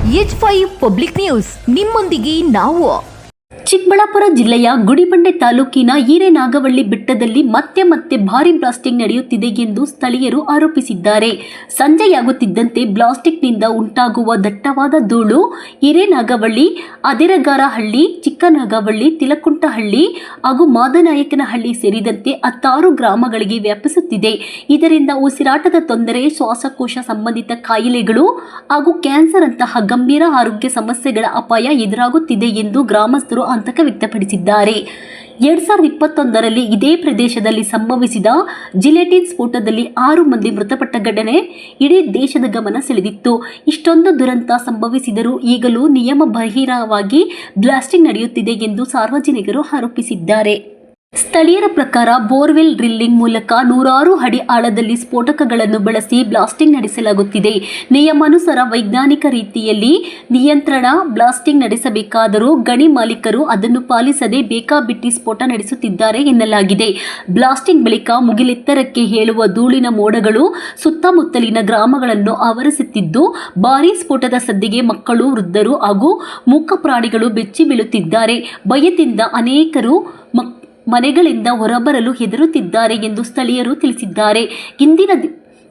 H5 public news ನಿಮ್ಮೊಂದಿಗೆ ನಾವು. ಚಿಕ್ಕಬಳ್ಳಾಪುರ ಜಿಲ್ಲೆಯ ಗುಡಿಬಂಡೆ ತಾಲೂಕಿನ ಹಿರೇನಾಗವಳ್ಳಿ ಬೆಟ್ಟದಲ್ಲಿ ಮತ್ತೆ ಭಾರಿ ಬ್ಲಾಸ್ಟಿಂಗ್ ನಡೆಯುತ್ತಿದೆ ಎಂದು ಸ್ಥಳೀಯರು ಆರೋಪಿಸಿದ್ದಾರೆ. ಸಂಜೆಯಾಗುತ್ತಿದ್ದಂತೆ ಬ್ಲಾಸ್ಟಿಂಗ್ನಿಂದ ಉಂಟಾಗುವ ದಟ್ಟವಾದ ಧೂಳು ಹಿರೇನಾಗವಳ್ಳಿ, ಅದಿರಗಾರಹಳ್ಳಿ, ಚಿಕ್ಕನಾಗವಳ್ಳಿ, ತಿಲಕುಂಟಹಳ್ಳಿ ಹಾಗೂ ಮಾದನಾಯಕನಹಳ್ಳಿ ಸೇರಿದಂತೆ 16 ಗ್ರಾಮಗಳಿಗೆ ವ್ಯಾಪಿಸುತ್ತಿದೆ. ಇದರಿಂದ ಉಸಿರಾಟದ ತೊಂದರೆ, ಶ್ವಾಸಕೋಶ ಸಂಬಂಧಿತ ಕಾಯಿಲೆಗಳು ಹಾಗೂ ಕ್ಯಾನ್ಸರ್ ಅಂತಹ ಗಂಭೀರ ಆರೋಗ್ಯ ಸಮಸ್ಯೆಗಳ ಅಪಾಯ ಎದುರಾಗುತ್ತಿದೆ ಎಂದು ಗ್ರಾಮಸ್ಥರು ಆತಂಕ ವ್ಯಕ್ತಪಡಿಸಿದ್ದಾರೆ. 2021ರಲ್ಲಿ ಇದೇ ಪ್ರದೇಶದಲ್ಲಿ ಸಂಭವಿಸಿದ ಜಿಲೆಟಿನ್ ಸ್ಫೋಟದಲ್ಲಿ 6 ಮಂದಿ ಮೃತಪಟ್ಟ ಘಟನೆ ಇಡೀ ದೇಶದ ಗಮನ ಸೆಳೆದಿತ್ತು. ಇಷ್ಟೊಂದು ದುರಂತ ಸಂಭವಿಸಿದರೂ ಈಗಲೂ ನಿಯಮಬಾಹಿರವಾಗಿ ಬ್ಲಾಸ್ಟಿಂಗ್ ನಡೆಯುತ್ತಿದೆ ಎಂದು ಸಾರ್ವಜನಿಕರು ಆರೋಪಿಸಿದ್ದಾರೆ. ಸ್ಥಳೀಯರ ಪ್ರಕಾರ ಬೋರ್ವೆಲ್ ಡ್ರಿಲ್ಲಿಂಗ್ ಮೂಲಕ 100 ಅಡಿ ಆಳದಲ್ಲಿ ಸ್ಫೋಟಕಗಳನ್ನು ಬಳಸಿ ಬ್ಲಾಸ್ಟಿಂಗ್ ನಡೆಸಲಾಗುತ್ತಿದೆ. ನಿಯಮಾನುಸಾರ ವೈಜ್ಞಾನಿಕ ರೀತಿಯಲ್ಲಿ ನಿಯಂತ್ರಣ ಬ್ಲಾಸ್ಟಿಂಗ್ ನಡೆಸಬೇಕಾದರೂ ಗಣಿ ಮಾಲೀಕರು ಅದನ್ನು ಪಾಲಿಸದೆ ಬೇಕಾಬಿಟ್ಟಿ ಸ್ಫೋಟ ನಡೆಸುತ್ತಿದ್ದಾರೆ ಎನ್ನಲಾಗಿದೆ. ಬ್ಲಾಸ್ಟಿಂಗ್ ಬಳಿಕ ಮುಗಿಲೆತ್ತರಕ್ಕೆ ಏಳುವ ಧೂಳಿನ ಮೋಡಗಳು ಸುತ್ತಮುತ್ತಲಿನ ಗ್ರಾಮಗಳನ್ನು ಆವರಿಸುತ್ತಿದ್ದು, ಭಾರೀ ಸ್ಫೋಟದ ಸದ್ದಿಗೆ ಮಕ್ಕಳು, ವೃದ್ಧರು ಹಾಗೂ ಮೂಕ ಪ್ರಾಣಿಗಳು ಬೆಚ್ಚಿ ಬೀಳುತ್ತಿದ್ದಾರೆ. ಭಯದಿಂದ ಅನೇಕರು ಮನೆಗಳಿಂದ ಹೊರಬರಲು ಹೆದರುತ್ತಿದ್ದಾರೆ ಎಂದು ಸ್ಥಳೀಯರು ತಿಳಿಸಿದ್ದಾರೆ.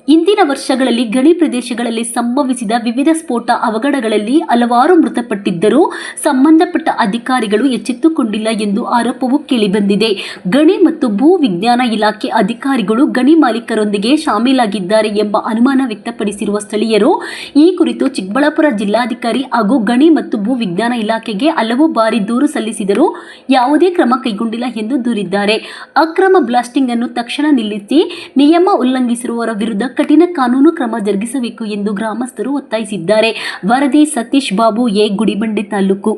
ಇಂದಿನ ವರ್ಷಗಳಲ್ಲಿ ಗಣಿ ಪ್ರದೇಶಗಳಲ್ಲಿ ಸಂಭವಿಸಿದ ವಿವಿಧ ಸ್ಫೋಟ ಅವಘಡಗಳಲ್ಲಿ ಹಲವಾರು ಮೃತಪಟ್ಟಿದ್ದರೂ ಸಂಬಂಧಪಟ್ಟ ಅಧಿಕಾರಿಗಳು ಎಚ್ಚೆತ್ತುಕೊಂಡಿಲ್ಲ ಎಂದು ಆರೋಪವೂ ಕೇಳಿಬಂದಿದೆ. ಗಣಿ ಮತ್ತು ಭೂ ವಿಜ್ಞಾನ ಇಲಾಖೆ ಅಧಿಕಾರಿಗಳು ಗಣಿ ಮಾಲೀಕರೊಂದಿಗೆ ಶಾಮೀಲಾಗಿದ್ದಾರೆ ಎಂಬ ಅನುಮಾನ ವ್ಯಕ್ತಪಡಿಸಿರುವ ಸ್ಥಳೀಯರು ಈ ಕುರಿತು ಚಿಕ್ಕಬಳ್ಳಾಪುರ ಜಿಲ್ಲಾಧಿಕಾರಿ ಹಾಗೂ ಗಣಿ ಮತ್ತು ಭೂ ವಿಜ್ಞಾನ ಇಲಾಖೆಗೆ ಹಲವು ಬಾರಿ ದೂರು ಸಲ್ಲಿಸಿದರೂ ಯಾವುದೇ ಕ್ರಮ ಕೈಗೊಂಡಿಲ್ಲ ಎಂದು ದೂರಿದ್ದಾರೆ. ಅಕ್ರಮ ಬ್ಲಾಸ್ಟಿಂಗ್ ಅನ್ನು ತಕ್ಷಣ ನಿಲ್ಲಿಸಿ ನಿಯಮ ಉಲ್ಲಂಘಿಸಿರುವವರ ವಿರುದ್ಧ ಕಠಿಣ ಕಾನೂನು ಕ್ರಮ ಜರುಗಿಸಬೇಕು ಎಂದು ಗ್ರಾಮಸ್ಥರು ಒತ್ತಾಯಿಸಿದ್ದಾರೆ. ವರದಿ ಸತೀಶ್ ಬಾಬು, ಎ, ಗುಡಿಬಂಡೆ ತಾಲೂಕು.